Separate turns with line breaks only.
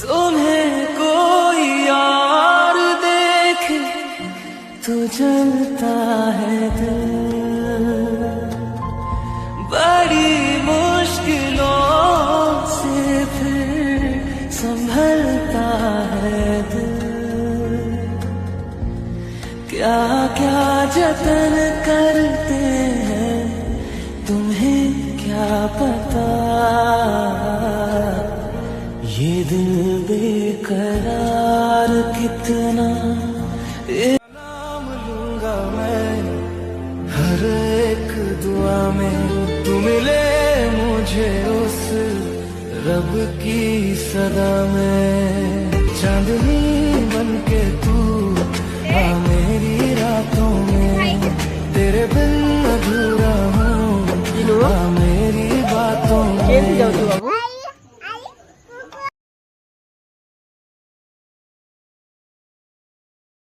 तुम्हें कोई और देखे तो जलता है दिल, बड़ी मुश्किलों से फिर संभलता है दिल। क्या क्या जतन करते हैं तुम्हें क्या पता, ये दिल बेकरार कितना। नाम लूंगा मैं हर एक दुआ में, तू मिले मुझे उस रब की सदा में। चांदनी बनके तू आ मेरी रातों में, तेरे बिन अधूरा हूँ आ मेरी बातों में।